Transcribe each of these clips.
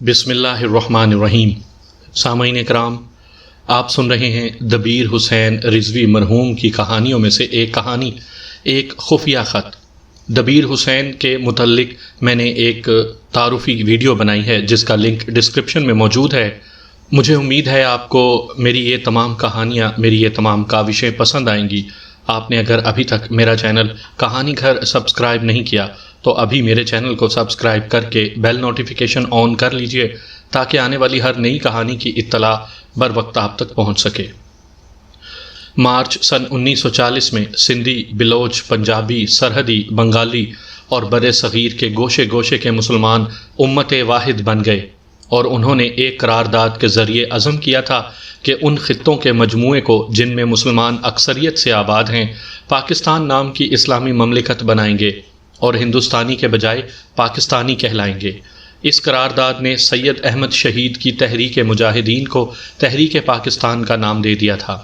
بسم اللہ الرحمن الرحیم۔ سامعین اکرام، آپ سن رہے ہیں دبیر حسین رضوی مرحوم کی کہانیوں میں سے ایک کہانی، ایک خفیہ خط۔ دبیر حسین کے متعلق میں نے ایک تعارفی ویڈیو بنائی ہے جس کا لنک ڈسکرپشن میں موجود ہے۔ مجھے امید ہے آپ کو میری یہ تمام کہانیاں، میری یہ تمام کاوشیں پسند آئیں گی۔ آپ نے اگر ابھی تک میرا چینل کہانی گھر سبسکرائب نہیں کیا تو ابھی میرے چینل کو سبسکرائب کر کے بیل نوٹیفیکیشن آن کر لیجئے تاکہ آنے والی ہر نئی کہانی کی اطلاع بر وقت آپ تک پہنچ سکے۔ مارچ سن 1940 میں سندھی، بلوچ، پنجابی، سرحدی، بنگالی اور بر صغیر کے گوشے گوشے کے مسلمان امت واحد بن گئے، اور انہوں نے ایک قرارداد کے ذریعے عزم کیا تھا کہ ان خطوں کے مجموعے کو جن میں مسلمان اکثریت سے آباد ہیں پاکستان نام کی اسلامی مملکت بنائیں گے اور ہندوستانی کے بجائے پاکستانی کہلائیں گے۔ اس قرارداد نے سید احمد شہید کی تحریک مجاہدین کو تحریک پاکستان کا نام دے دیا تھا۔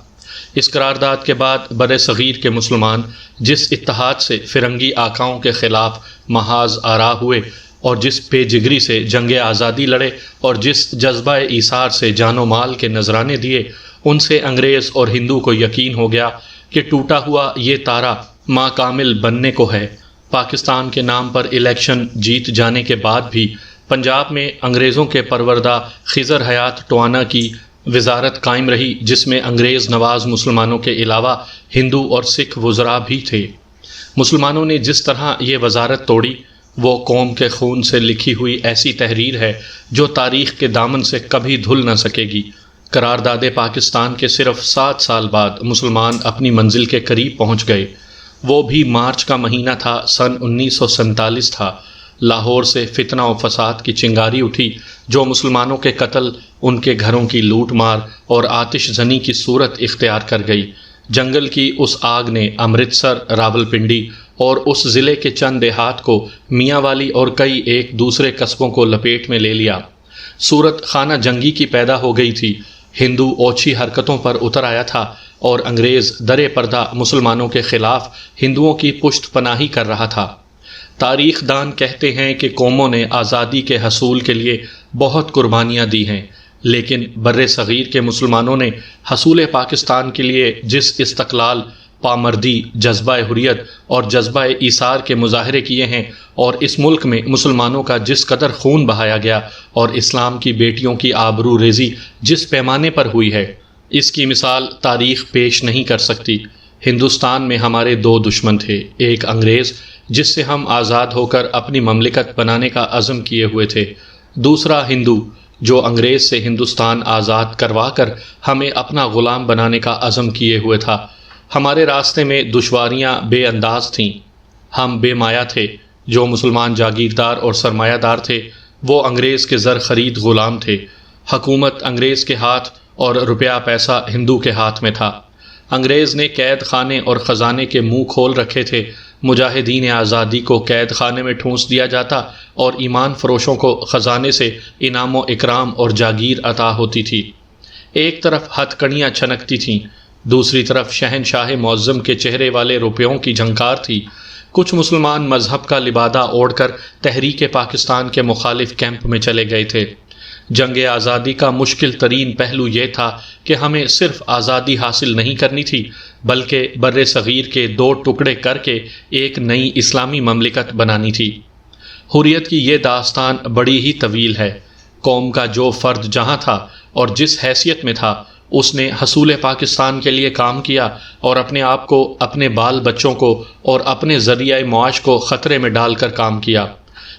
اس قرارداد کے بعد بر صغیر کے مسلمان جس اتحاد سے فرنگی آقاؤں کے خلاف محاذ آرا ہوئے اور جس بے جگری سے جنگ آزادی لڑے اور جس جذبہ ایثار سے جان و مال کے نذرانے دیے، ان سے انگریز اور ہندو کو یقین ہو گیا کہ ٹوٹا ہوا یہ تارا ماں کامل بننے کو ہے۔ پاکستان کے نام پر الیکشن جیت جانے کے بعد بھی پنجاب میں انگریزوں کے پروردہ خضر حیات ٹوانا کی وزارت قائم رہی، جس میں انگریز نواز مسلمانوں کے علاوہ ہندو اور سکھ وزراء بھی تھے۔ مسلمانوں نے جس طرح یہ وزارت توڑی، وہ قوم کے خون سے لکھی ہوئی ایسی تحریر ہے جو تاریخ کے دامن سے کبھی دھل نہ سکے گی۔ قرارداد پاکستان کے صرف 7 سال بعد مسلمان اپنی منزل کے قریب پہنچ گئے۔ وہ بھی مارچ کا مہینہ تھا، سن 1947 تھا۔ لاہور سے فتنہ و فساد کی چنگاری اٹھی جو مسلمانوں کے قتل، ان کے گھروں کی لوٹ مار اور آتش زنی کی صورت اختیار کر گئی۔ جنگل کی اس آگ نے امرتسر، راولپنڈی اور اس ضلع کے چند دیہات کو، میاں والی اور کئی ایک دوسرے قصبوں کو لپیٹ میں لے لیا۔ صورت خانہ جنگی کی پیدا ہو گئی تھی۔ ہندو اوچھی حرکتوں پر اتر آیا تھا اور انگریز درِ پردہ مسلمانوں کے خلاف ہندوؤں کی پشت پناہی کر رہا تھا۔ تاریخ دان کہتے ہیں کہ قوموں نے آزادی کے حصول کے لیے بہت قربانیاں دی ہیں، لیکن بر صغیر کے مسلمانوں نے حصول پاکستان کے لیے جس استقلال، پامردی، جذبہ حریت اور جذبہ ایثار کے مظاہرے کیے ہیں، اور اس ملک میں مسلمانوں کا جس قدر خون بہایا گیا اور اسلام کی بیٹیوں کی آبرو ریزی جس پیمانے پر ہوئی ہے، اس کی مثال تاریخ پیش نہیں کر سکتی۔ ہندوستان میں ہمارے 2 دشمن تھے، ایک انگریز جس سے ہم آزاد ہو کر اپنی مملکت بنانے کا عزم کیے ہوئے تھے، دوسرا ہندو جو انگریز سے ہندوستان آزاد کروا کر ہمیں اپنا غلام بنانے کا عزم کیے ہوئے تھا۔ ہمارے راستے میں دشواریاں بے انداز تھیں۔ ہم بے مایہ تھے۔ جو مسلمان جاگیردار اور سرمایہ دار تھے وہ انگریز کے زر خرید غلام تھے۔ حکومت انگریز کے ہاتھ اور روپیہ پیسہ ہندو کے ہاتھ میں تھا۔ انگریز نے قید خانے اور خزانے کے منہ کھول رکھے تھے۔ مجاہدین آزادی کو قید خانے میں ٹھونس دیا جاتا اور ایمان فروشوں کو خزانے سے انعام و اکرام اور جاگیر عطا ہوتی تھی۔ ایک طرف ہتھ کڑیاں چھنکتی تھیں، دوسری طرف شہنشاہ معظم کے چہرے والے روپیوں کی جھنکار تھی۔ کچھ مسلمان مذہب کا لبادہ اوڑھ کر تحریک پاکستان کے مخالف کیمپ میں چلے گئے تھے۔ جنگ آزادی کا مشکل ترین پہلو یہ تھا کہ ہمیں صرف آزادی حاصل نہیں کرنی تھی بلکہ بر صغیر کے 2 ٹکڑے کر کے ایک نئی اسلامی مملکت بنانی تھی۔ حریت کی یہ داستان بڑی ہی طویل ہے۔ قوم کا جو فرد جہاں تھا اور جس حیثیت میں تھا، اس نے حصول پاکستان کے لیے کام کیا اور اپنے آپ کو، اپنے بال بچوں کو اور اپنے ذریعہ معاش کو خطرے میں ڈال کر کام کیا۔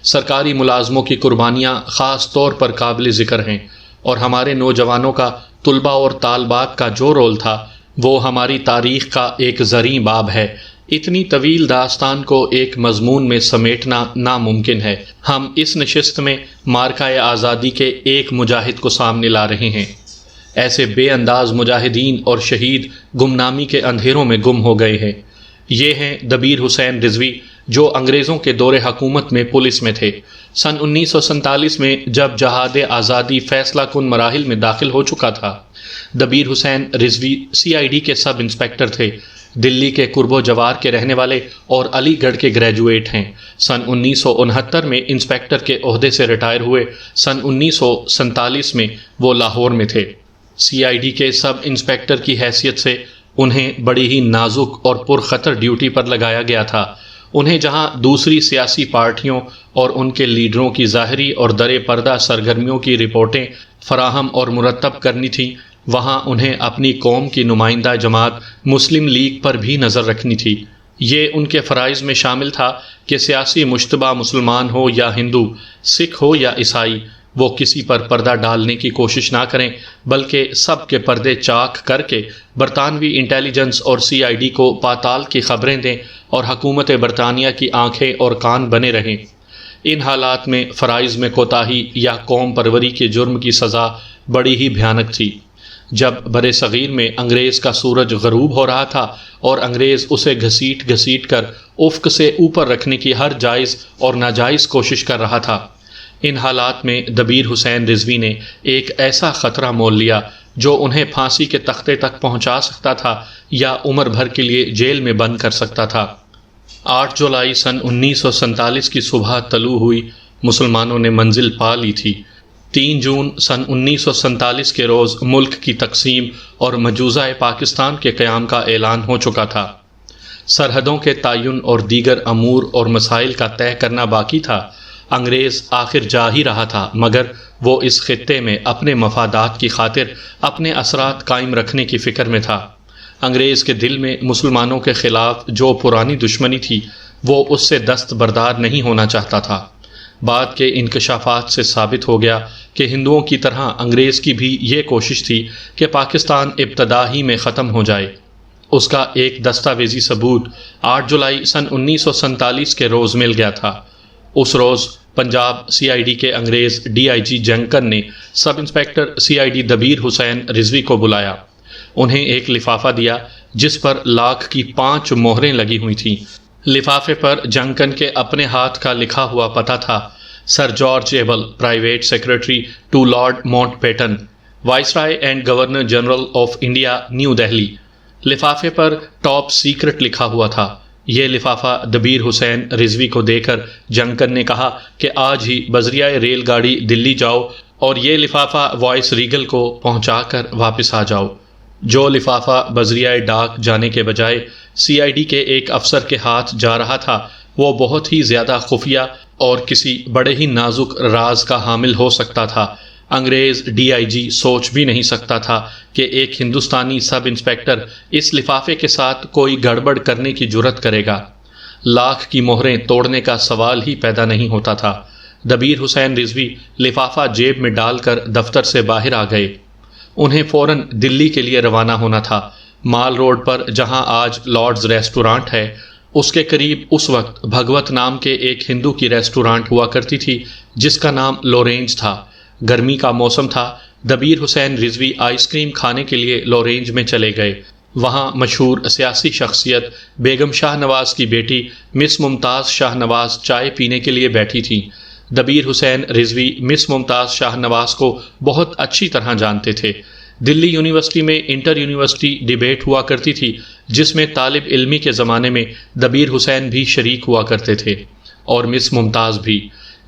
سرکاری ملازموں کی قربانیاں خاص طور پر قابل ذکر ہیں، اور ہمارے نوجوانوں کا طلباء اور طالبات کا جو رول تھا وہ ہماری تاریخ کا ایک زرعی باب ہے۔ اتنی طویل داستان کو ایک مضمون میں سمیٹنا ناممکن ہے۔ ہم اس نشست میں مارکہ آزادی کے ایک مجاہد کو سامنے لا رہے ہیں۔ ایسے بے انداز مجاہدین اور شہید گمنامی کے اندھیروں میں گم ہو گئے ہیں۔ یہ ہیں دبیر حسین رضوی، جو انگریزوں کے دور حکومت میں پولیس میں تھے۔ سن 1947 میں جب جہاد آزادی فیصلہ کن مراحل میں داخل ہو چکا تھا، دبیر حسین رضوی CID کے سب انسپکٹر تھے۔ دلی کے قرب و جوار کے رہنے والے اور علی گڑھ کے گریجویٹ ہیں۔ سن 1969 میں انسپیکٹر کے عہدے سے ریٹائر ہوئے۔ سن 1947 میں وہ لاہور میں تھے۔ CID کے سب انسپیکٹر کی حیثیت سے انہیں بڑی ہی نازک اور پرخطر ڈیوٹی پر لگایا گیا تھا۔ انہیں جہاں دوسری سیاسی پارٹیوں اور ان کے لیڈروں کی ظاہری اور در پردہ سرگرمیوں کی رپورٹیں فراہم اور مرتب کرنی تھیں، وہاں انہیں اپنی قوم کی نمائندہ جماعت مسلم لیگ پر بھی نظر رکھنی تھی۔ یہ ان کے فرائض میں شامل تھا کہ سیاسی مشتبہ مسلمان ہو یا ہندو، سکھ ہو یا عیسائی، وہ کسی پر پردہ ڈالنے کی کوشش نہ کریں، بلکہ سب کے پردے چاک کر کے برطانوی انٹیلیجنس اور CID کو پاتال کی خبریں دیں اور حکومت برطانیہ کی آنکھیں اور کان بنے رہیں۔ ان حالات میں فرائض میں کوتاہی یا قوم پروری کے جرم کی سزا بڑی ہی بھیانک تھی۔ جب برِ صغیر میں انگریز کا سورج غروب ہو رہا تھا اور انگریز اسے گھسیٹ گھسیٹ کر افق سے اوپر رکھنے کی ہر جائز اور ناجائز کوشش کر رہا تھا، ان حالات میں دبیر حسین رضوی نے ایک ایسا خطرہ مول لیا جو انہیں پھانسی کے تختے تک پہنچا سکتا تھا یا عمر بھر کے لیے جیل میں بند کر سکتا تھا۔ 8 جولائی سن 1947 کی صبح طلوع ہوئی، مسلمانوں نے منزل پا لی تھی۔ 3 جون سن 1947 کے روز ملک کی تقسیم اور مجوزہ پاکستان کے قیام کا اعلان ہو چکا تھا۔ سرحدوں کے تعین اور دیگر امور اور مسائل کا طے کرنا باقی تھا۔ انگریز آخر جا ہی رہا تھا، مگر وہ اس خطے میں اپنے مفادات کی خاطر اپنے اثرات قائم رکھنے کی فکر میں تھا۔ انگریز کے دل میں مسلمانوں کے خلاف جو پرانی دشمنی تھی، وہ اس سے دستبردار نہیں ہونا چاہتا تھا۔ بعد کے انکشافات سے ثابت ہو گیا کہ ہندوؤں کی طرح انگریز کی بھی یہ کوشش تھی کہ پاکستان ابتدا ہی میں ختم ہو جائے۔ اس کا ایک دستاویزی ثبوت 8 جولائی سن 1947 کے روز مل گیا تھا۔ اس روز پنجاب CID کے انگریز DIG جنکن نے سب انسپیکٹر CID دبیر حسین رضوی کو بلایا۔ انہیں ایک لفافہ دیا جس پر لاکھ کی 5 مہریں لگی ہوئی تھیں۔ لفافے پر جنکن کے اپنے ہاتھ کا لکھا ہوا پتہ تھا: sir George Abell, private secretary to Lord Mountbatten, viceroy and governor general of India, New Delhi. لفافے پر ٹاپ سیکرٹ لکھا ہوا تھا۔ یہ لفافہ دبیر حسین رضوی کو دے کر جنکن نے کہا کہ آج ہی بذریعہ ریل گاڑی دلی جاؤ اور یہ لفافہ وائس ریگل کو پہنچا کر واپس آ جاؤ۔ جو لفافہ بذریعہ ڈاک جانے کے بجائے CID کے ایک افسر کے ہاتھ جا رہا تھا، وہ بہت ہی زیادہ خفیہ اور کسی بڑے ہی نازک راز کا حامل ہو سکتا تھا۔ انگریز DIG سوچ بھی نہیں سکتا تھا کہ ایک ہندوستانی سب انسپیکٹر اس لفافے کے ساتھ کوئی گڑبڑ کرنے کی جرت کرے گا۔ لاکھ کی مہریں توڑنے کا سوال ہی پیدا نہیں ہوتا تھا۔ دبیر حسین رضوی لفافہ جیب میں ڈال کر دفتر سے باہر آ گئے۔ انہیں فوراً دلی کے لیے روانہ ہونا تھا۔ مال روڈ پر جہاں آج لارڈز ریسٹورانٹ ہے، اس کے قریب اس وقت بھگوت نام کے ایک ہندو کی ریسٹورانٹ ہوا کرتی تھی جس کا نام لورینج تھا۔ گرمی کا موسم تھا۔ دبیر حسین رضوی آئس کریم کھانے کے لیے لورینج میں چلے گئے۔ وہاں مشہور سیاسی شخصیت بیگم شاہ نواز کی بیٹی مس ممتاز شاہ نواز چائے پینے کے لیے بیٹھی تھی۔ دبیر حسین رضوی مس ممتاز شاہ نواز کو بہت اچھی طرح جانتے تھے۔ دلی یونیورسٹی میں انٹر یونیورسٹی ڈیبیٹ ہوا کرتی تھی جس میں طالب علمی کے زمانے میں دبیر حسین بھی شریک ہوا کرتے تھے اور مس ممتاز بھی۔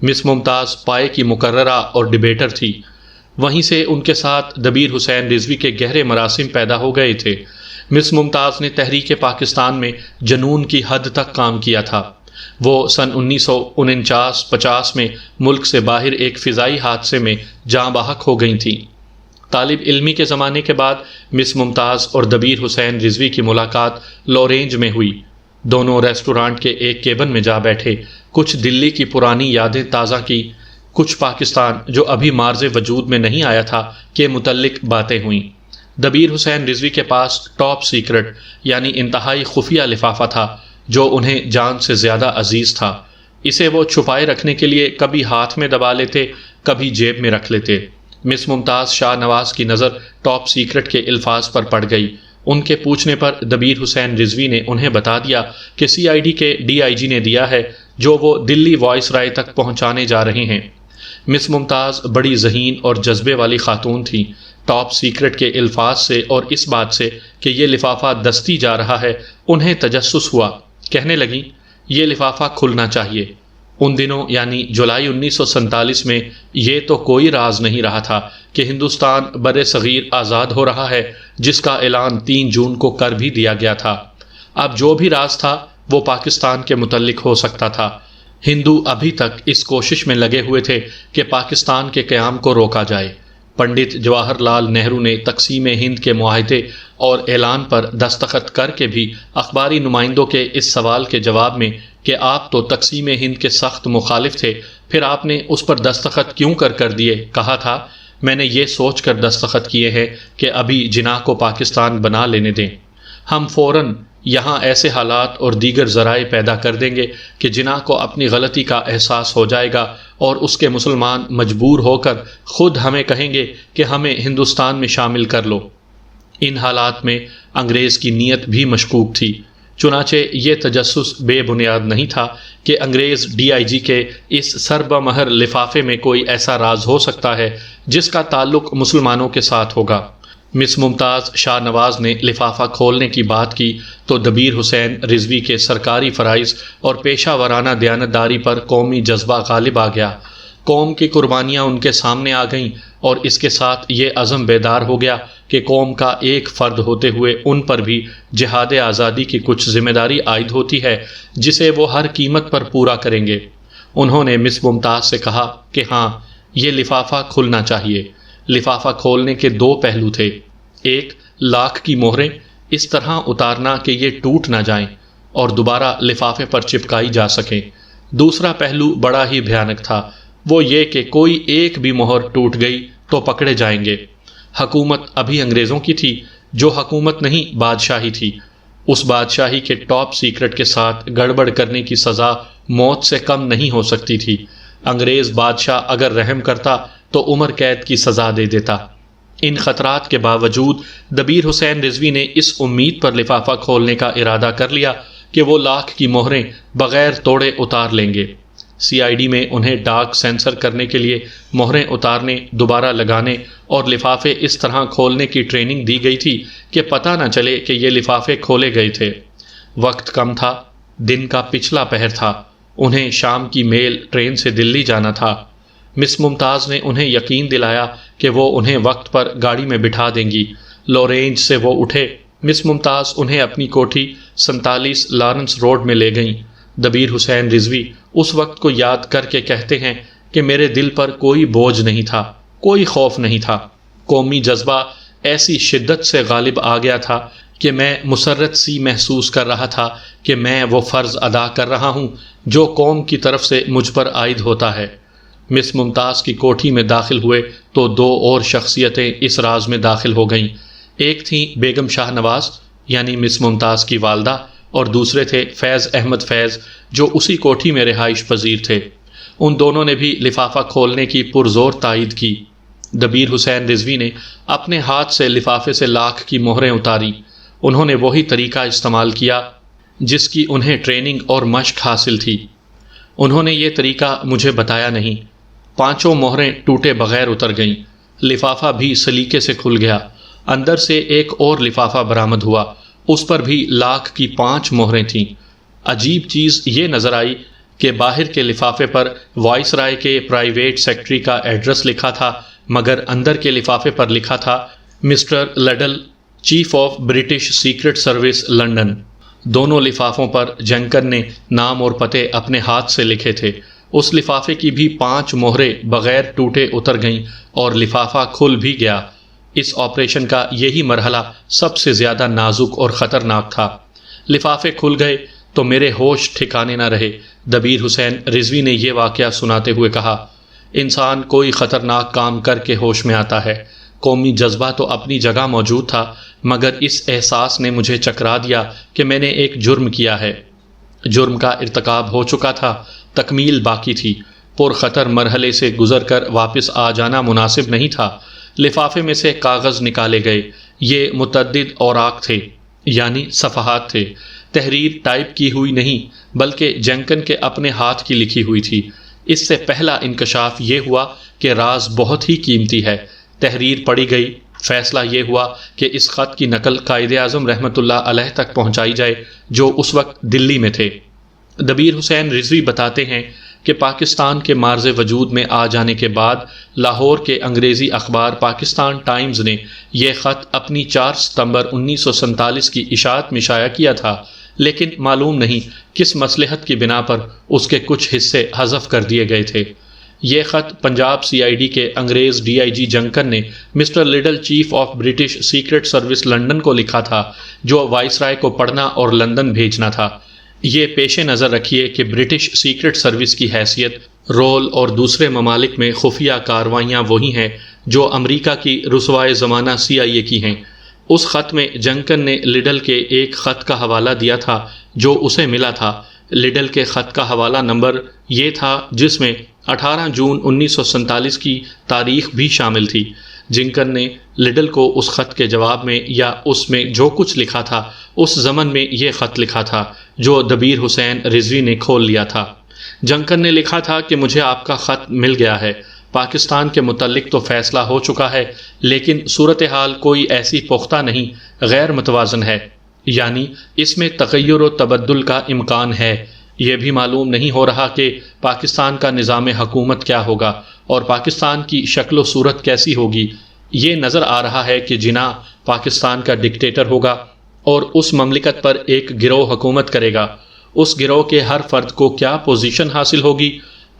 مس ممتاز پائے کی مقررہ اور ڈیبیٹر تھی۔ وہیں سے ان کے ساتھ دبیر حسین رضوی کے گہرے مراسم پیدا ہو گئے تھے۔ مس ممتاز نے تحریک پاکستان میں جنون کی حد تک کام کیا تھا۔ وہ سن 1949-50 میں ملک سے باہر ایک فضائی حادثے میں جاں بحق ہو گئی تھیں۔ طالب علمی کے زمانے کے بعد مس ممتاز اور دبیر حسین رضوی کی ملاقات لورینج میں ہوئی۔ دونوں ریسٹورانٹ کے ایک کیبن میں جا بیٹھے، کچھ دلی کی پرانی یادیں تازہ کی، کچھ پاکستان جو ابھی مارز وجود میں نہیں آیا تھا کے متعلق باتیں ہوئیں۔ دبیر حسین رضوی کے پاس ٹاپ سیکرٹ یعنی انتہائی خفیہ لفافہ تھا جو انہیں جان سے زیادہ عزیز تھا۔ اسے وہ چھپائے رکھنے کے لیے کبھی ہاتھ میں دبا لیتے، کبھی جیب میں رکھ لیتے۔ مس ممتاز شاہ نواز کی نظر ٹاپ سیکرٹ کے الفاظ پر پڑ گئی۔ ان کے پوچھنے پر دبیر حسین رضوی نے انہیں بتا دیا کہ CID کے DIG نے دیا ہے جو وہ دلی وائس رائے تک پہنچانے جا رہے ہیں۔ مس ممتاز بڑی ذہین اور جذبے والی خاتون تھیں۔ ٹاپ سیکرٹ کے الفاظ سے اور اس بات سے کہ یہ لفافہ دستی جا رہا ہے انہیں تجسس ہوا۔ کہنے لگیں یہ لفافہ کھلنا چاہیے۔ ان دنوں یعنی جولائی 1947 میں یہ تو کوئی راز نہیں رہا تھا کہ ہندوستان بر صغیر آزاد ہو رہا ہے، جس کا اعلان 3 جون کو کر بھی دیا گیا تھا۔ اب جو بھی راز تھا وہ پاکستان کے متعلق ہو سکتا تھا۔ ہندو ابھی تک اس کوشش میں لگے ہوئے تھے کہ پاکستان کے قیام کو روکا جائے۔ پنڈت جواہر لال نہرو نے تقسیم ہند کے معاہدے اور اعلان پر دستخط کر کے بھی اخباری نمائندوں کے اس سوال کے جواب میں کہ آپ تو تقسیم ہند کے سخت مخالف تھے، پھر آپ نے اس پر دستخط کیوں کر دیے، کہا تھا میں نے یہ سوچ کر دستخط کیے ہیں کہ ابھی جناح کو پاکستان بنا لینے دیں، ہم فوراً یہاں ایسے حالات اور دیگر ذرائع پیدا کر دیں گے کہ جناح کو اپنی غلطی کا احساس ہو جائے گا اور اس کے مسلمان مجبور ہو کر خود ہمیں کہیں گے کہ ہمیں ہندوستان میں شامل کر لو۔ ان حالات میں انگریز کی نیت بھی مشکوک تھی، چنانچہ یہ تجسس بے بنیاد نہیں تھا کہ انگریز DIG کے اس سربہ مہر لفافے میں کوئی ایسا راز ہو سکتا ہے جس کا تعلق مسلمانوں کے ساتھ ہوگا۔ مس ممتاز شاہ نواز نے لفافہ کھولنے کی بات کی تو دبیر حسین رضوی کے سرکاری فرائض اور پیشہ ورانہ دیانتداری پر قومی جذبہ غالب آ گیا۔ قوم کی قربانیاں ان کے سامنے آ گئیں اور اس کے ساتھ یہ عزم بیدار ہو گیا کہ قوم کا ایک فرد ہوتے ہوئے ان پر بھی جہاد آزادی کی کچھ ذمہ داری عائد ہوتی ہے جسے وہ ہر قیمت پر پورا کریں گے۔ انہوں نے مس ممتاز سے کہا کہ ہاں یہ لفافہ کھلنا چاہیے۔ لفافہ کھولنے کے 2 پہلو تھے، ایک لاکھ کی مہریں اس طرح اتارنا کہ یہ ٹوٹ نہ جائیں اور دوبارہ لفافے پر چپکائی جا سکیں۔ دوسرا پہلو بڑا ہی بھیانک تھا، وہ یہ کہ کوئی ایک بھی مہر ٹوٹ گئی تو پکڑے جائیں گے۔ حکومت ابھی انگریزوں کی تھی، جو حکومت نہیں بادشاہی تھی۔ اس بادشاہی کے ٹاپ سیکرٹ کے ساتھ گڑبڑ کرنے کی سزا موت سے کم نہیں ہو سکتی تھی۔ انگریز بادشاہ اگر رحم کرتا تو عمر قید کی سزا دے دیتا۔ ان خطرات کے باوجود دبیر حسین رضوی نے اس امید پر لفافہ کھولنے کا ارادہ کر لیا کہ وہ لاکھ کی مہریں بغیر توڑے اتار لیں گے۔ CID میں انہیں ڈاک سینسر کرنے کے لیے مہریں اتارنے، دوبارہ لگانے اور لفافے اس طرح کھولنے کی ٹریننگ دی گئی تھی کہ پتہ نہ چلے کہ یہ لفافے کھولے گئے تھے۔ وقت کم تھا، دن کا پچھلا پہر تھا، انہیں شام کی میل ٹرین سے دلی جانا تھا۔ مس ممتاز نے انہیں یقین دلایا کہ وہ انہیں وقت پر گاڑی میں بٹھا دیں گی۔ لورینج سے وہ اٹھے۔ مس ممتاز انہیں اپنی کوٹھی 47 لارنس روڈ میں لے گئیں۔ دبیر حسین رضوی اس وقت کو یاد کر کے کہتے ہیں کہ میرے دل پر کوئی بوجھ نہیں تھا، کوئی خوف نہیں تھا۔ قومی جذبہ ایسی شدت سے غالب آ گیا تھا کہ میں مسرت سی محسوس کر رہا تھا کہ میں وہ فرض ادا کر رہا ہوں جو قوم کی طرف سے مجھ پر عائد ہوتا ہے۔ مس ممتاز کی کوٹھی میں داخل ہوئے تو 2 اور شخصیتیں اس راز میں داخل ہو گئیں۔ ایک تھیں بیگم شاہ نواز یعنی مس ممتاز کی والدہ، اور دوسرے تھے فیض احمد فیض جو اسی کوٹھی میں رہائش پذیر تھے۔ ان دونوں نے بھی لفافہ کھولنے کی پرزور تائید کی۔ دبیر حسین رضوی نے اپنے ہاتھ سے لفافے سے لاکھ کی مہریں اتاری۔ انہوں نے وہی طریقہ استعمال کیا جس کی انہیں ٹریننگ اور مشق حاصل تھی۔ انہوں نے یہ طریقہ مجھے بتایا نہیں۔ 5 مہریں ٹوٹے بغیر اتر گئیں۔ لفافہ بھی سلیقے سے کھل گیا۔ اندر سے ایک اور لفافہ برآمد ہوا، اس پر بھی لاکھ کی 5 مہریں تھیں۔ عجیب چیز یہ نظر آئی کہ باہر کے لفافے پر وائس رائے کے پرائیویٹ سیکرٹری کا ایڈریس لکھا تھا، مگر اندر کے لفافے پر لکھا تھا mister Liddell, chief of British secret service London. دونوں لفافوں پر جنکن نے نام اور پتے اپنے ہاتھ سے لکھے تھے۔ اس لفافے کی بھی 5 مہریں بغیر ٹوٹے اتر گئیں اور لفافہ کھل بھی گیا۔ اس آپریشن کا یہی مرحلہ سب سے زیادہ نازک اور خطرناک تھا۔ لفافے کھل گئے تو میرے ہوش ٹھکانے نہ رہے۔ دبیر حسین رضوی نے یہ واقعہ سناتے ہوئے کہا، انسان کوئی خطرناک کام کر کے ہوش میں آتا ہے۔ قومی جذبہ تو اپنی جگہ موجود تھا، مگر اس احساس نے مجھے چکرا دیا کہ میں نے ایک جرم کیا ہے۔ جرم کا ارتکاب ہو چکا تھا، تکمیل باقی تھی۔ پرخطر مرحلے سے گزر کر واپس آ جانا مناسب نہیں تھا۔ لفافے میں سے کاغذ نکالے گئے۔ یہ متعدد اوراق تھے، یعنی صفحات تھے۔ تحریر ٹائپ کی ہوئی نہیں، بلکہ جنکن کے اپنے ہاتھ کی لکھی ہوئی تھی۔ اس سے پہلا انکشاف یہ ہوا کہ راز بہت ہی قیمتی ہے۔ تحریر پڑھی گئی، فیصلہ یہ ہوا کہ اس خط کی نقل قائد اعظم رحمۃ اللہ علیہ تک پہنچائی جائے جو اس وقت دلی میں تھے۔ دبیر حسین رضوی بتاتے ہیں کہ پاکستان کے معرض وجود میں آ جانے کے بعد لاہور کے انگریزی اخبار پاکستان ٹائمز نے یہ خط اپنی 4 ستمبر 1947 کی اشاعت میں شائع کیا تھا، لیکن معلوم نہیں کس مصلحت کی بنا پر اس کے کچھ حصے حذف کر دیے گئے تھے۔ یہ خط پنجاب CID کے انگریز DIG جنکن نے mister Liddell chief of British secret service London کو لکھا تھا، جو وائسرائے کو پڑھنا اور لندن بھیجنا تھا۔ یہ پیش نظر رکھیے کہ برٹش سیکرٹ سروس کی حیثیت، رول اور دوسرے ممالک میں خفیہ کارروائیاں وہی ہیں جو امریکہ کی رسوائے زمانہ CIA کی ہیں۔ اس خط میں جنکن نے لڈل کے ایک خط کا حوالہ دیا تھا جو اسے ملا تھا۔ لڈل کے خط کا حوالہ نمبر یہ تھا جس میں 18 جون 1947 کی تاریخ بھی شامل تھی۔ جنکن نے لڈل کو اس خط کے جواب میں یا اس میں جو کچھ لکھا تھا اس ضمن میں یہ خط لکھا تھا جو دبیر حسین رضوی نے کھول لیا تھا۔ جنکن نے لکھا تھا کہ مجھے آپ کا خط مل گیا ہے، پاکستان کے متعلق تو فیصلہ ہو چکا ہے لیکن صورتحال کوئی ایسی پختہ نہیں، غیر متوازن ہے، یعنی اس میں تغیر و تبدل کا امکان ہے۔ یہ بھی معلوم نہیں ہو رہا کہ پاکستان کا نظام حکومت کیا ہوگا اور پاکستان کی شکل و صورت کیسی ہوگی۔ یہ نظر آ رہا ہے کہ جناح پاکستان کا ڈکٹیٹر ہوگا اور اس مملکت پر ایک گروہ حکومت کرے گا۔ اس گروہ کے ہر فرد کو کیا پوزیشن حاصل ہوگی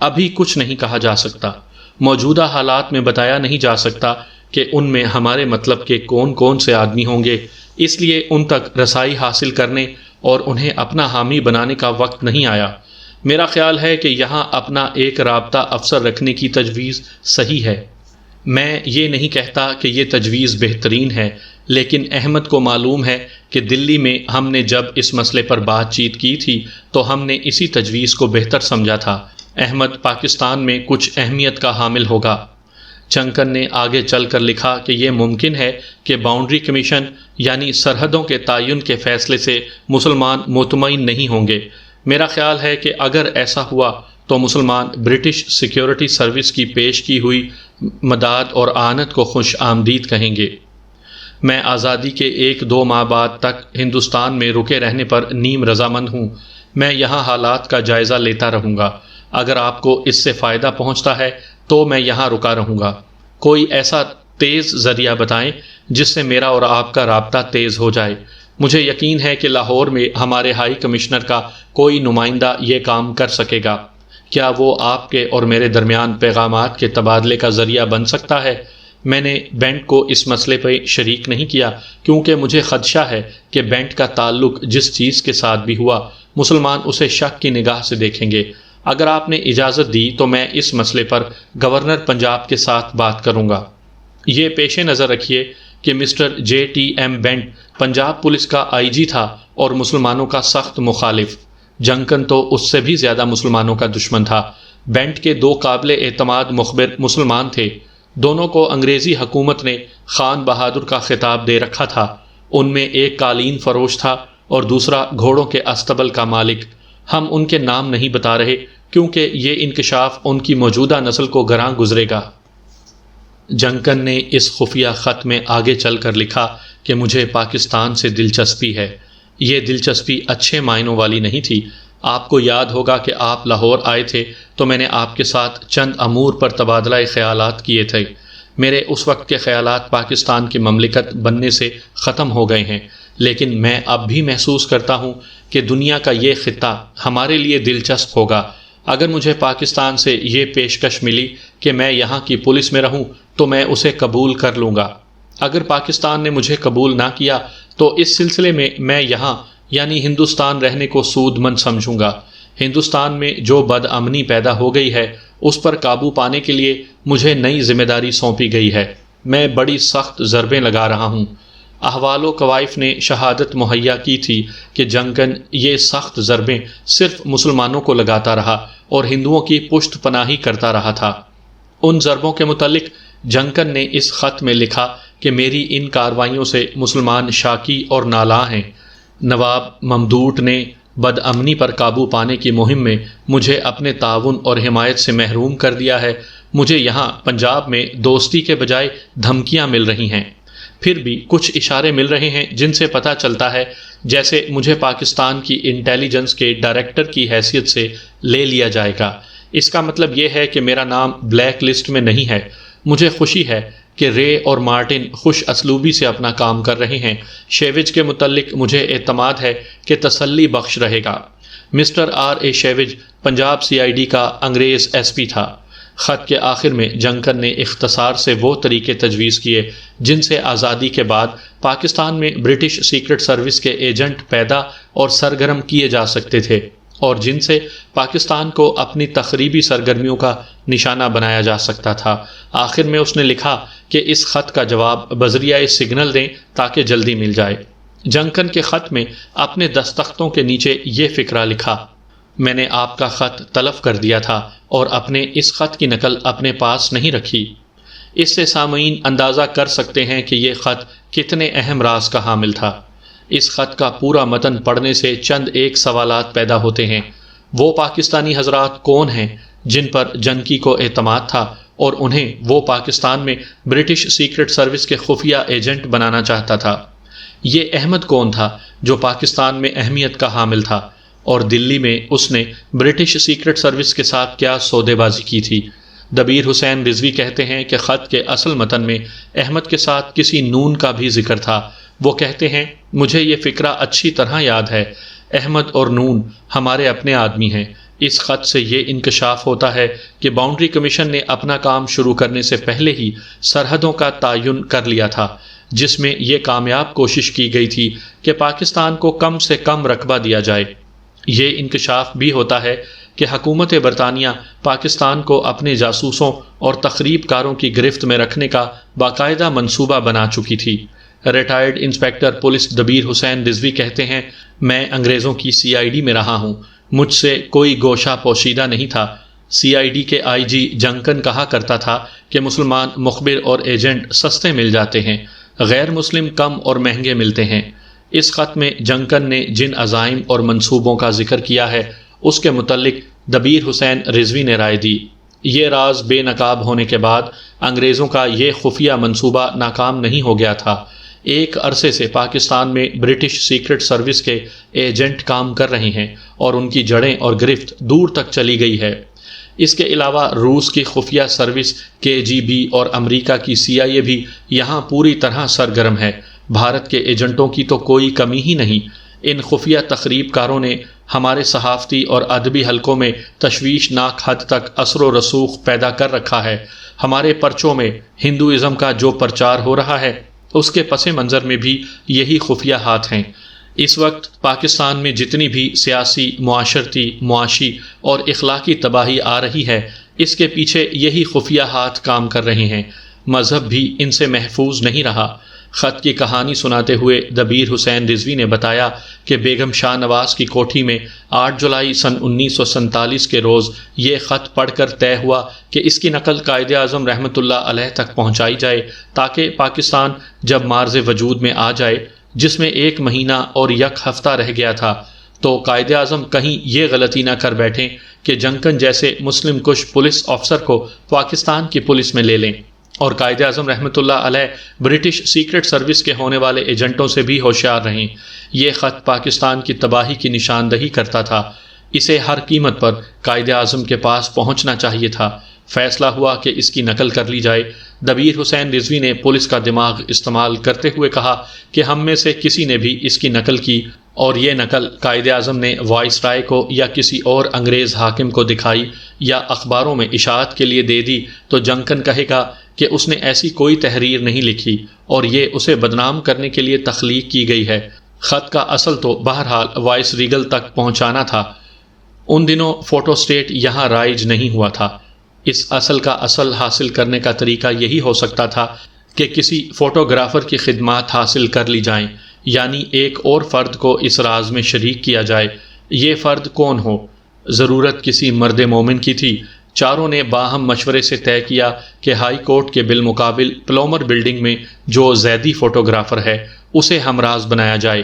ابھی کچھ نہیں کہا جا سکتا۔ موجودہ حالات میں بتایا نہیں جا سکتا کہ ان میں ہمارے مطلب کے کون کون سے آدمی ہوں گے، اس لیے ان تک رسائی حاصل کرنے اور انہیں اپنا حامی بنانے کا وقت نہیں آیا۔ میرا خیال ہے کہ یہاں اپنا ایک رابطہ افسر رکھنے کی تجویز صحیح ہے۔ میں یہ نہیں کہتا کہ یہ تجویز بہترین ہے، لیکن احمد کو معلوم ہے کہ دلی میں ہم نے جب اس مسئلے پر بات چیت کی تھی تو ہم نے اسی تجویز کو بہتر سمجھا تھا۔ احمد پاکستان میں کچھ اہمیت کا حامل ہوگا۔ جنکن نے آگے چل کر لکھا کہ یہ ممکن ہے کہ باؤنڈری کمیشن یعنی سرحدوں کے تعین کے فیصلے سے مسلمان مطمئن نہیں ہوں گے۔ میرا خیال ہے کہ اگر ایسا ہوا تو مسلمان برٹش سیکیورٹی سروس کی پیش کی ہوئی مداد اور اعانت کو خوش آمدید کہیں گے۔ میں آزادی کے 1-2 ماہ بعد تک ہندوستان میں رکے رہنے پر نیم رضامند ہوں۔ میں یہاں حالات کا جائزہ لیتا رہوں گا۔ اگر آپ کو اس سے فائدہ پہنچتا ہے تو میں یہاں رکا رہوں گا۔ کوئی ایسا تیز ذریعہ بتائیں جس سے میرا اور آپ کا رابطہ تیز ہو جائے۔ مجھے یقین ہے کہ لاہور میں ہمارے ہائی کمشنر کا کوئی نمائندہ یہ کام کر سکے گا۔ کیا وہ آپ کے اور میرے درمیان پیغامات کے تبادلے کا ذریعہ بن سکتا ہے؟ میں نے بینٹ کو اس مسئلے پہ شریک نہیں کیا کیونکہ مجھے خدشہ ہے کہ بینٹ کا تعلق جس چیز کے ساتھ بھی ہوا مسلمان اسے شک کی نگاہ سے دیکھیں گے۔ اگر آپ نے اجازت دی تو میں اس مسئلے پر گورنر پنجاب کے ساتھ بات کروں گا۔ یہ پیش نظر رکھیے کہ mister JTM Bennett Punjab police کا IG تھا اور مسلمانوں کا سخت مخالف۔ جنکن تو اس سے بھی زیادہ مسلمانوں کا دشمن تھا۔ بینٹ کے 2 قابل اعتماد مخبر مسلمان تھے۔ دونوں کو انگریزی حکومت نے خان بہادر کا خطاب دے رکھا تھا۔ ان میں ایک قالین فروش تھا اور دوسرا گھوڑوں کے استبل کا مالک۔ ہم ان کے نام نہیں بتا رہے کیونکہ یہ انکشاف ان کی موجودہ نسل کو گراں گزرے گا۔ جنکن نے اس خفیہ خط میں آگے چل کر لکھا کہ مجھے پاکستان سے دلچسپی ہے۔ یہ دلچسپی اچھے معنوں والی نہیں تھی۔ آپ کو یاد ہوگا کہ آپ لاہور آئے تھے تو میں نے آپ کے ساتھ چند امور پر تبادلہ خیالات کیے تھے۔ میرے اس وقت کے خیالات پاکستان کی مملکت بننے سے ختم ہو گئے ہیں، لیکن میں اب بھی محسوس کرتا ہوں کہ دنیا کا یہ خطہ ہمارے لیے دلچسپ ہوگا۔ اگر مجھے پاکستان سے یہ پیشکش ملی کہ میں یہاں کی پولیس میں رہوں تو میں اسے قبول کر لوں گا۔ اگر پاکستان نے مجھے قبول نہ کیا تو اس سلسلے میں یہاں یعنی ہندوستان رہنے کو سود مند سمجھوں گا۔ ہندوستان میں جو بد امنی پیدا ہو گئی ہے اس پر قابو پانے کے لیے مجھے نئی ذمہ داری سونپی گئی ہے۔ میں بڑی سخت ضربیں لگا رہا ہوں۔ احوال و قوائف نے شہادت مہیا کی تھی کہ جنکن یہ سخت ضربیں صرف مسلمانوں کو لگاتا رہا اور ہندوؤں کی پشت پناہی کرتا رہا تھا۔ ان ضربوں کے متعلق جنکن نے اس خط میں لکھا کہ میری ان کاروائیوں سے مسلمان شاکی اور نالاں ہیں۔ نواب ممدوٹ نے بد امنی پر قابو پانے کی مہم میں مجھے اپنے تعاون اور حمایت سے محروم کر دیا ہے۔ مجھے یہاں پنجاب میں دوستی کے بجائے دھمکیاں مل رہی ہیں۔ پھر بھی کچھ اشارے مل رہے ہیں جن سے پتہ چلتا ہے جیسے مجھے پاکستان کی انٹیلیجنس کے ڈائریکٹر کی حیثیت سے لے لیا جائے گا۔ اس کا مطلب یہ ہے کہ میرا نام بلیک لسٹ میں نہیں ہے۔ مجھے خوشی ہے کہ رے اور مارٹن خوش اسلوبی سے اپنا کام کر رہے ہیں۔ شیوج کے متعلق مجھے اعتماد ہے کہ تسلی بخش رہے گا۔ مسٹر آر اے شیوج پنجاب CID کا انگریز SP تھا۔ خط کے آخر میں جنکن نے اختصار سے وہ طریقے تجویز کیے جن سے آزادی کے بعد پاکستان میں برٹش سیکرٹ سروس کے ایجنٹ پیدا اور سرگرم کیے جا سکتے تھے، اور جن سے پاکستان کو اپنی تخریبی سرگرمیوں کا نشانہ بنایا جا سکتا تھا۔ آخر میں اس نے لکھا کہ اس خط کا جواب بذریعہ سگنل دیں تاکہ جلدی مل جائے۔ جنکن کے خط میں اپنے دستخطوں کے نیچے یہ فقرہ لکھا: میں نے آپ کا خط تلف کر دیا تھا اور اپنے اس خط کی نقل اپنے پاس نہیں رکھی۔ اس سے سامعین اندازہ کر سکتے ہیں کہ یہ خط کتنے اہم راز کا حامل تھا۔ اس خط کا پورا متن پڑھنے سے چند ایک سوالات پیدا ہوتے ہیں۔ وہ پاکستانی حضرات کون ہیں جن پر جنکی کو اعتماد تھا اور انہیں وہ پاکستان میں برٹش سیکرٹ سروس کے خفیہ ایجنٹ بنانا چاہتا تھا؟ یہ احمد کون تھا جو پاکستان میں اہمیت کا حامل تھا، اور دلی میں اس نے برٹش سیکرٹ سروس کے ساتھ کیا سودے بازی کی تھی؟ دبیر حسین رضوی کہتے ہیں کہ خط کے اصل متن میں احمد کے ساتھ کسی نون کا بھی ذکر تھا۔ وہ کہتے ہیں، مجھے یہ فقرہ اچھی طرح یاد ہے، احمد اور نون ہمارے اپنے آدمی ہیں۔ اس خط سے یہ انکشاف ہوتا ہے کہ باؤنڈری کمیشن نے اپنا کام شروع کرنے سے پہلے ہی سرحدوں کا تعین کر لیا تھا، جس میں یہ کامیاب کوشش کی گئی تھی کہ پاکستان کو کم سے کم رقبہ دیا جائے۔ یہ انکشاف بھی ہوتا ہے کہ حکومت برطانیہ پاکستان کو اپنے جاسوسوں اور تخریب کاروں کی گرفت میں رکھنے کا باقاعدہ منصوبہ بنا چکی تھی۔ ریٹائرڈ انسپیکٹر پولیس دبیر حسین رضوی کہتے ہیں، میں انگریزوں کی CID میں رہا ہوں، مجھ سے کوئی گوشہ پوشیدہ نہیں تھا۔ CID کے IG جنکن کہا کرتا تھا کہ مسلمان مخبر اور ایجنٹ سستے مل جاتے ہیں، غیر مسلم کم اور مہنگے ملتے ہیں۔ اس خط میں جنکن نے جن عزائم اور منصوبوں کا ذکر کیا ہے اس کے متعلق دبیر حسین رضوی نے رائے دی۔ یہ راز بے نقاب ہونے کے بعد انگریزوں کا یہ خفیہ منصوبہ ناکام نہیں ہو گیا تھا۔ ایک عرصے سے پاکستان میں برٹش سیکرٹ سروس کے ایجنٹ کام کر رہے ہیں اور ان کی جڑیں اور گرفت دور تک چلی گئی ہے۔ اس کے علاوہ روس کی خفیہ سروس KGB اور امریکہ کی CIA بھی یہاں پوری طرح سرگرم ہے۔ بھارت کے ایجنٹوں کی تو کوئی کمی ہی نہیں۔ ان خفیہ تخریب کاروں نے ہمارے صحافتی اور ادبی حلقوں میں تشویشناک حد تک اثر و رسوخ پیدا کر رکھا ہے۔ ہمارے پرچوں میں ہندوازم کا جو پرچار ہو رہا ہے اس کے پس منظر میں بھی یہی خفیہ ہاتھ ہیں۔ اس وقت پاکستان میں جتنی بھی سیاسی، معاشرتی، معاشی اور اخلاقی تباہی آ رہی ہے، اس کے پیچھے یہی خفیہ ہاتھ کام کر رہے ہیں۔ مذہب بھی ان سے محفوظ نہیں رہا۔ خط کی کہانی سناتے ہوئے دبیر حسین رضوی نے بتایا کہ بیگم شاہ نواز کی کوٹھی میں 8 جولائی سن 1947 کے روز یہ خط پڑھ کر طے ہوا کہ اس کی نقل قائد اعظم رحمۃ اللہ علیہ تک پہنچائی جائے تاکہ پاکستان جب مارز وجود میں آ جائے، جس میں 1 مہینہ اور 1 ہفتہ رہ گیا تھا، تو قائد اعظم کہیں یہ غلطی نہ کر بیٹھیں کہ جنکن جیسے مسلم کش پولیس افسر کو پاکستان کی پولیس میں لے لیں۔ اور قائد اعظم رحمۃ اللہ علیہ برٹش سیکرٹ سروس کے ہونے والے ایجنٹوں سے بھی ہوشیار رہیں۔ یہ خط پاکستان کی تباہی کی نشاندہی کرتا تھا۔ اسے ہر قیمت پر قائد اعظم کے پاس پہنچنا چاہیے تھا۔ فیصلہ ہوا کہ اس کی نقل کر لی جائے۔ دبیر حسین رضوی نے پولیس کا دماغ استعمال کرتے ہوئے کہا کہ ہم میں سے کسی نے بھی اس کی نقل کی اور یہ نقل قائد اعظم نے وائس رائے کو یا کسی اور انگریز حاکم کو دکھائی یا اخباروں میں اشاعت کے لیے دے دی تو جنکن کہے گا کہ اس نے ایسی کوئی تحریر نہیں لکھی اور یہ اسے بدنام کرنے کے لیے تخلیق کی گئی ہے۔ خط کا اصل تو بہرحال وائس ریگل تک پہنچانا تھا۔ ان دنوں فوٹو سٹیٹ یہاں رائج نہیں ہوا تھا۔ اس اصل کا اصل حاصل کرنے کا طریقہ یہی ہو سکتا تھا کہ کسی فوٹوگرافر کی خدمات حاصل کر لی جائیں، یعنی ایک اور فرد کو اس راز میں شریک کیا جائے۔ یہ فرد کون ہو؟ ضرورت کسی مرد مومن کی تھی۔ چاروں نے باہم مشورے سے طے کیا کہ ہائی کورٹ کے بالمقابل پلومر بلڈنگ میں جو زیدی فوٹوگرافر ہے اسے ہمراز بنایا جائے۔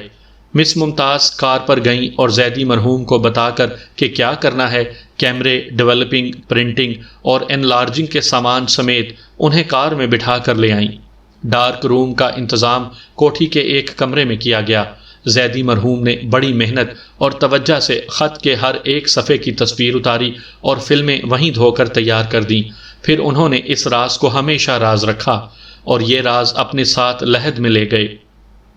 مس ممتاز کار پر گئیں اور زیدی مرحوم کو بتا کر کہ کیا کرنا ہے کیمرے، ڈیولپنگ، پرنٹنگ اور انلارجنگ کے سامان سمیت انہیں کار میں بٹھا کر لے آئیں۔ ڈارک روم کا انتظام کوٹھی کے ایک کمرے میں کیا گیا۔ زیدی مرحوم نے بڑی محنت اور توجہ سے خط کے ہر ایک صفحے کی تصویر اتاری اور فلمیں وہیں دھو کر تیار کر دیں۔ پھر انہوں نے اس راز کو ہمیشہ راز رکھا اور یہ راز اپنے ساتھ لحد میں لے گئے۔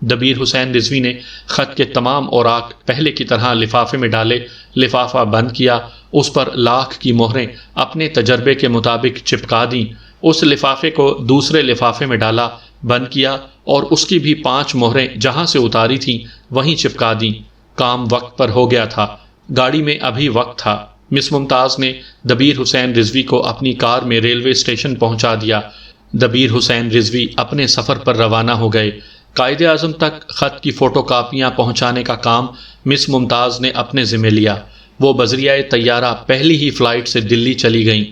دبیر حسین رضوی نے خط کے تمام اوراق پہلے کی طرح لفافے میں ڈالے، لفافہ بند کیا، اس پر لاکھ کی مہریں اپنے تجربے کے مطابق چپکا دیں، اس لفافے کو دوسرے لفافے میں ڈالا، بند کیا اور اس کی بھی 5 مہریں جہاں سے اتاری تھیں وہیں چپکا دیں۔ کام وقت پر ہو گیا تھا، گاڑی میں ابھی وقت تھا۔ مس ممتاز نے دبیر حسین رضوی کو اپنی کار میں ریلوے اسٹیشن پہنچا دیا۔ دبیر حسین رضوی اپنے سفر پر روانہ ہو گئے۔ قائد اعظم تک خط کی فوٹو کاپیاں پہنچانے کا کام مس ممتاز نے اپنے ذمہ لیا۔ وہ بذریعہ طیارہ پہلی ہی فلائٹ سے دلی چلی گئیں۔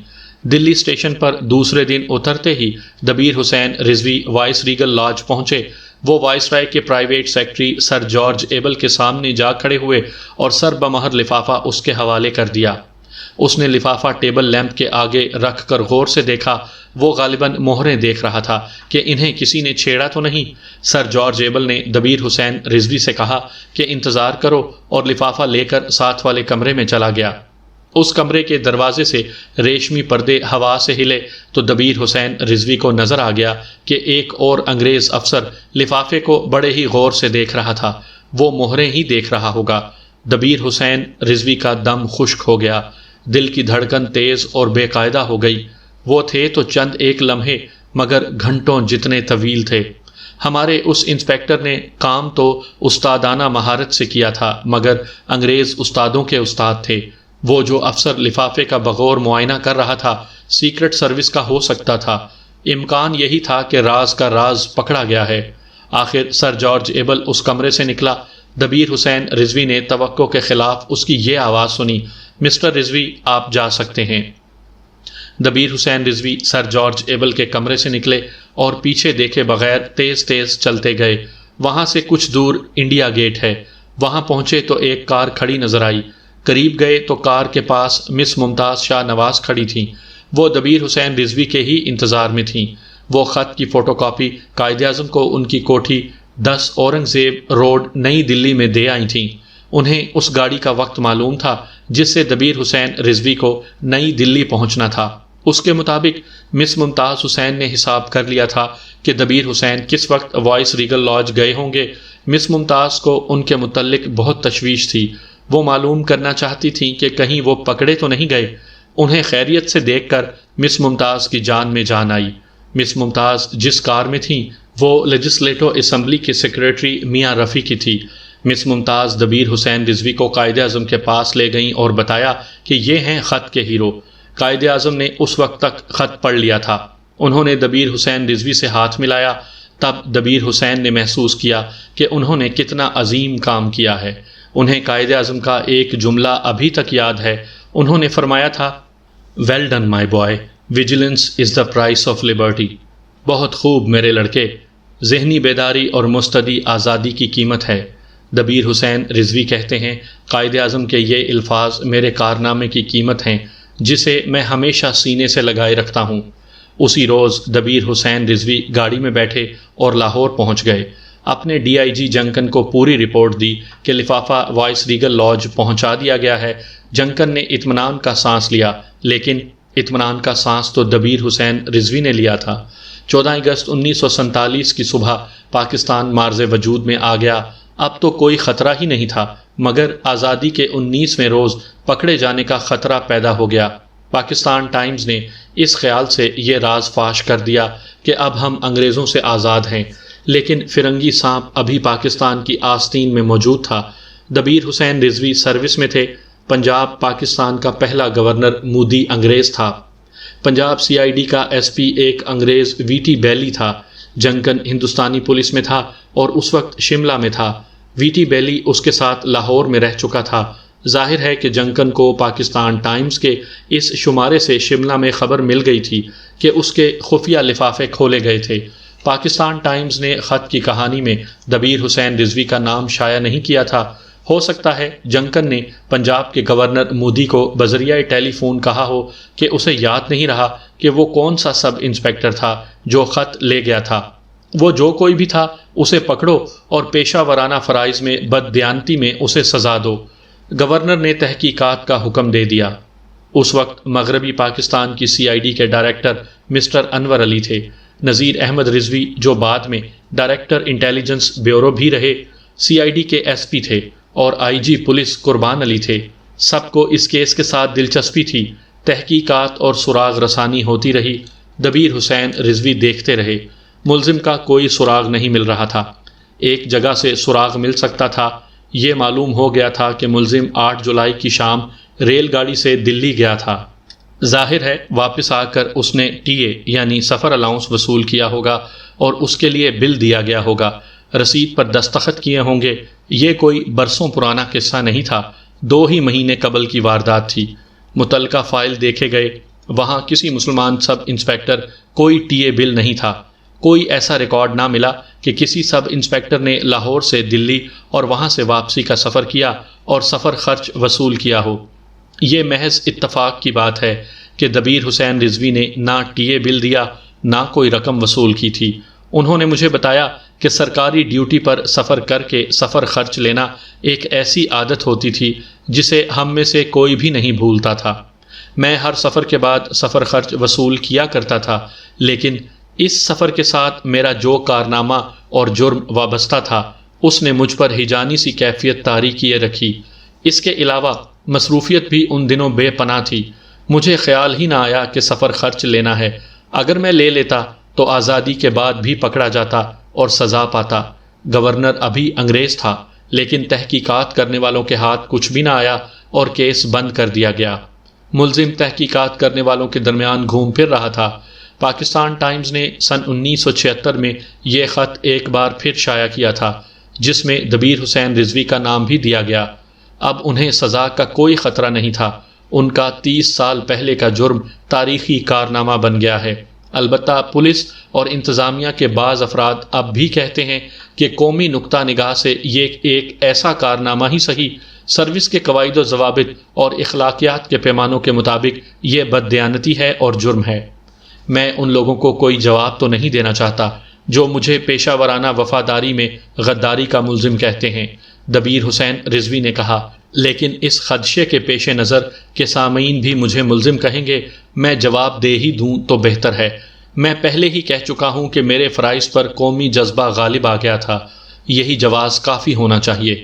دلی اسٹیشن پر دوسرے دن اترتے ہی دبیر حسین رضوی وائس ریگل لاج پہنچے۔ وہ وائس رائے کے پرائیویٹ سیکرٹری سر جارج ایبل کے سامنے جا کھڑے ہوئے اور سر بمہر لفافہ اس کے حوالے کر دیا۔ اس نے لفافہ ٹیبل لیمپ کے آگے رکھ کر غور سے دیکھا۔ وہ غالباً مہریں دیکھ رہا تھا کہ انہیں کسی نے چھیڑا تو نہیں۔ سر جارج ایبل نے دبیر حسین رضوی سے کہا کہ انتظار کرو اور لفافہ لے کر ساتھ والے کمرے میں چلا گیا۔ اس کمرے کے دروازے سے ریشمی پردے ہوا سے ہلے تو دبیر حسین رضوی کو نظر آ گیا کہ ایک اور انگریز افسر لفافے کو بڑے ہی غور سے دیکھ رہا تھا۔ وہ مہریں ہی دیکھ رہا ہوگا۔ دبیر حسین رضوی کا دم خشک ہو گیا، دل کی دھڑکن تیز اور بے قاعدہ ہو گئی۔ وہ تھے تو چند ایک لمحے مگر گھنٹوں جتنے طویل تھے۔ ہمارے اس انسپیکٹر نے کام تو استادانہ مہارت سے کیا تھا مگر انگریز استادوں کے استاد تھے۔ وہ جو افسر لفافے کا بغور معائنہ کر رہا تھا سیکرٹ سروس کا ہو سکتا تھا۔ امکان یہی تھا کہ راز کا راز پکڑا گیا ہے۔ آخر سر جارج ایبل اس کمرے سے نکلا۔ دبیر حسین رضوی نے توقع کے خلاف اس کی یہ آواز سنی، مسٹر رضوی آپ جا سکتے ہیں۔ دبیر حسین رضوی سر جارج ایبل کے کمرے سے نکلے اور پیچھے دیکھے بغیر تیز تیز چلتے گئے۔ وہاں سے کچھ دور انڈیا گیٹ ہے۔ وہاں پہنچے تو ایک کار کھڑی نظر آئی۔ قریب گئے تو کار کے پاس مس ممتاز شاہ نواز کھڑی تھیں۔ وہ دبیر حسین رضوی کے ہی انتظار میں تھیں۔ وہ خط کی فوٹو کاپی قائد اعظم کو ان کی کوٹھی 10 اورنگ زیب روڈ نئی دلی میں دے آئی تھیں۔ انہیں اس گاڑی کا وقت معلوم تھا جس سے دبیر حسین رضوی کو نئی دلی پہنچنا تھا۔ اس کے مطابق مس ممتاز حسین نے حساب کر لیا تھا کہ دبیر حسین کس وقت وائس ریگل لاج گئے ہوں گے۔ مس ممتاز کو ان کے متعلق بہت تشویش تھی۔ وہ معلوم کرنا چاہتی تھیں کہ کہیں وہ پکڑے تو نہیں گئے۔ انہیں خیریت سے دیکھ کر مس ممتاز کی جان میں جان آئی۔ مس ممتاز جس کار میں تھیں وہ لیجسلیٹو اسمبلی کے سیکریٹری میاں رفیع کی تھی۔ مس ممتاز دبیر حسین رضوی کو قائد اعظم کے پاس لے گئیں اور بتایا کہ یہ ہیں خط کے ہیرو۔ قائد اعظم نے اس وقت تک خط پڑھ لیا تھا۔ انہوں نے دبیر حسین رضوی سے ہاتھ ملایا۔ تب دبیر حسین نے محسوس کیا کہ انہوں نے کتنا عظیم کام کیا ہے۔ انہیں قائد اعظم کا ایک جملہ ابھی تک یاد ہے۔ انہوں نے فرمایا تھا، well done my boy, vigilance is the price of liberty. بہت خوب میرے لڑکے، ذہنی بیداری اور مستعدی آزادی کی قیمت ہے۔ دبیر حسین رضوی کہتے ہیں، قائد اعظم کے یہ الفاظ میرے کارنامے کی قیمت ہیں جسے میں ہمیشہ سینے سے لگائے رکھتا ہوں۔ اسی روز دبیر حسین رضوی گاڑی میں بیٹھے اور لاہور پہنچ گئے۔ اپنے ڈی آئی جی جنکن کو پوری رپورٹ دی کہ لفافہ وائس ریگل لاج پہنچا دیا گیا ہے۔ جنکن نے اطمینان کا سانس لیا، لیکن اطمینان کا سانس تو دبیر حسین رضوی نے لیا تھا۔ 14 اگست 1947 کی صبح پاکستان مارز وجود میں آ گیا۔ اب تو کوئی خطرہ ہی نہیں تھا مگر آزادی کے 19ویں روز پکڑے جانے کا خطرہ پیدا ہو گیا۔ پاکستان ٹائمز نے اس خیال سے یہ راز فاش کر دیا کہ اب ہم انگریزوں سے آزاد ہیں، لیکن فرنگی سانپ ابھی پاکستان کی آستین میں موجود تھا۔ دبیر حسین رضوی سروس میں تھے۔ پنجاب پاکستان کا پہلا گورنر مودی انگریز تھا۔ پنجاب سی آئی ڈی کا ایس پی ایک انگریز وی ٹی بیلی تھا۔ جنکن ہندوستانی پولیس میں تھا اور اس وقت شملہ میں تھا۔ وی ٹی بیلی اس کے ساتھ لاہور میں رہ چکا تھا۔ ظاہر ہے کہ جنکن کو پاکستان ٹائمز کے اس شمارے سے شملہ میں خبر مل گئی تھی کہ اس کے خفیہ لفافے کھولے گئے تھے۔ پاکستان ٹائمز نے خط کی کہانی میں دبیر حسین رضوی کا نام شائع نہیں کیا تھا۔ ہو سکتا ہے جنکن نے پنجاب کے گورنر مودی کو بذریعہ ٹیلی فون کہا ہو کہ اسے یاد نہیں رہا کہ وہ کون سا سب انسپیکٹر تھا جو خط لے گیا تھا۔ وہ جو کوئی بھی تھا اسے پکڑو اور پیشہ ورانہ فرائض میں بددیانتی میں اسے سزا دو۔ گورنر نے تحقیقات کا حکم دے دیا۔ اس وقت مغربی پاکستان کی CID کے ڈائریکٹر مسٹر انور علی تھے۔ نذیر احمد رضوی جو بعد میں ڈائریکٹر انٹیلیجنس بیورو بھی رہے، CID کے SP تھے، اور IG پولیس قربان علی تھے۔ سب کو اس کیس کے ساتھ دلچسپی تھی۔ تحقیقات اور سراغ رسانی ہوتی رہی۔ دبیر حسین رضوی دیکھتے رہے۔ ملزم کا کوئی سراغ نہیں مل رہا تھا۔ ایک جگہ سے سراغ مل سکتا تھا۔ یہ معلوم ہو گیا تھا کہ ملزم 8 جولائی کی شام ریل گاڑی سے دلی گیا تھا۔ ظاہر ہے واپس آ کر اس نے TA یعنی سفر الاؤنس وصول کیا ہوگا اور اس کے لیے بل دیا گیا ہوگا، رسید پر دستخط کیے ہوں گے۔ یہ کوئی برسوں پرانا قصہ نہیں تھا، 2 ہی مہینے قبل کی واردات تھی۔ متعلقہ فائل دیکھے گئے، وہاں کسی مسلمان سب انسپیکٹر کوئی TA بل نہیں تھا۔ کوئی ایسا ریکارڈ نہ ملا کہ کسی سب انسپیکٹر نے لاہور سے دلی اور وہاں سے واپسی کا سفر کیا اور سفر خرچ وصول کیا ہو۔ یہ محض اتفاق کی بات ہے کہ دبیر حسین رضوی نے نہ TA بل دیا نہ کوئی رقم وصول کی تھی۔ انہوں نے مجھے بتایا کہ سرکاری ڈیوٹی پر سفر کر کے سفر خرچ لینا ایک ایسی عادت ہوتی تھی جسے ہم میں سے کوئی بھی نہیں بھولتا تھا۔ میں ہر سفر کے بعد سفر خرچ وصول کیا کرتا تھا، لیکن اس سفر کے ساتھ میرا جو کارنامہ اور جرم وابستہ تھا اس نے مجھ پر ہیجانی سی کیفیت طاری کیے رکھی۔ اس کے علاوہ مصروفیت بھی ان دنوں بے پناہ تھی۔ مجھے خیال ہی نہ آیا کہ سفر خرچ لینا ہے۔ اگر میں لے لیتا تو آزادی کے بعد بھی پکڑا جاتا اور سزا پاتا۔ گورنر ابھی انگریز تھا، لیکن تحقیقات کرنے والوں کے ہاتھ کچھ بھی نہ آیا اور کیس بند کر دیا گیا۔ ملزم تحقیقات کرنے والوں کے درمیان گھوم پھر رہا تھا۔ پاکستان ٹائمز نے سن 1976 میں یہ خط ایک بار پھر شائع کیا تھا، جس میں دبیر حسین رضوی کا نام بھی دیا گیا۔ اب انہیں سزا کا کوئی خطرہ نہیں تھا۔ ان کا 30 سال پہلے کا جرم تاریخی کارنامہ بن گیا ہے۔ البتہ پولیس اور انتظامیہ کے بعض افراد اب بھی کہتے ہیں کہ قومی نقطہ نگاہ سے یہ ایک ایسا کارنامہ ہی صحیح، سروس کے قواعد و ضوابط اور اخلاقیات کے پیمانوں کے مطابق یہ بددیانتی ہے اور جرم ہے۔ میں ان لوگوں کو کوئی جواب تو نہیں دینا چاہتا جو مجھے پیشہ ورانہ وفاداری میں غداری کا ملزم کہتے ہیں، دبیر حسین رضوی نے کہا، لیکن اس خدشے کے پیش نظر کہ سامعین بھی مجھے ملزم کہیں گے، میں جواب دے ہی دوں تو بہتر ہے۔ میں پہلے ہی کہہ چکا ہوں کہ میرے فرائض پر قومی جذبہ غالب آ گیا تھا۔ یہی جواز کافی ہونا چاہیے۔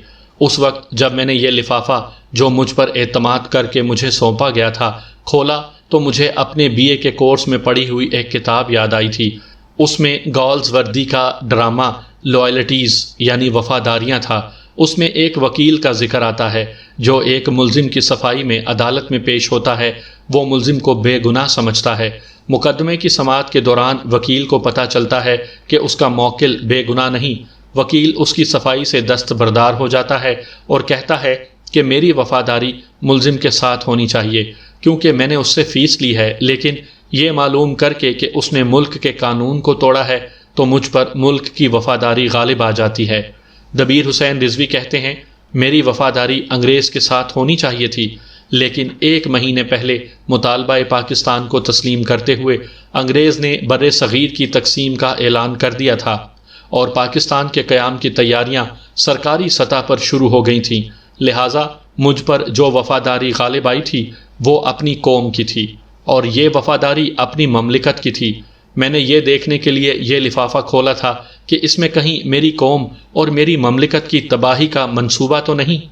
اس وقت جب میں نے یہ لفافہ جو مجھ پر اعتماد کر کے مجھے سونپا گیا تھا کھولا تو مجھے اپنے BA کے کورس میں پڑھی ہوئی ایک کتاب یاد آئی تھی۔ اس میں گالز وردی کا ڈرامہ لوائلٹیز یعنی وفاداریاں تھا۔ اس میں ایک وکیل کا ذکر آتا ہے جو ایک ملزم کی صفائی میں عدالت میں پیش ہوتا ہے۔ وہ ملزم کو بے گناہ سمجھتا ہے۔ مقدمے کی سماعت کے دوران وکیل کو پتہ چلتا ہے کہ اس کا موکل بے گناہ نہیں۔ وکیل اس کی صفائی سے دستبردار ہو جاتا ہے اور کہتا ہے کہ میری وفاداری ملزم کے ساتھ ہونی چاہیے کیونکہ میں نے اس سے فیس لی ہے، لیکن یہ معلوم کر کے کہ اس نے ملک کے قانون کو توڑا ہے تو مجھ پر ملک کی وفاداری غالب آ جاتی ہے۔ دبیر حسین رضوی کہتے ہیں، میری وفاداری انگریز کے ساتھ ہونی چاہیے تھی، لیکن 1 مہینے پہلے مطالبہ پاکستان کو تسلیم کرتے ہوئے انگریز نے بر صغیر کی تقسیم کا اعلان کر دیا تھا اور پاکستان کے قیام کی تیاریاں سرکاری سطح پر شروع ہو گئی تھیں۔ لہٰذا مجھ پر جو وفاداری غالب آئی تھی وہ اپنی قوم کی تھی اور یہ وفاداری اپنی مملکت کی تھی۔ میں نے یہ دیکھنے کے لیے یہ لفافہ کھولا تھا کہ اس میں کہیں میری قوم اور میری مملکت کی تباہی کا منصوبہ تو نہیں۔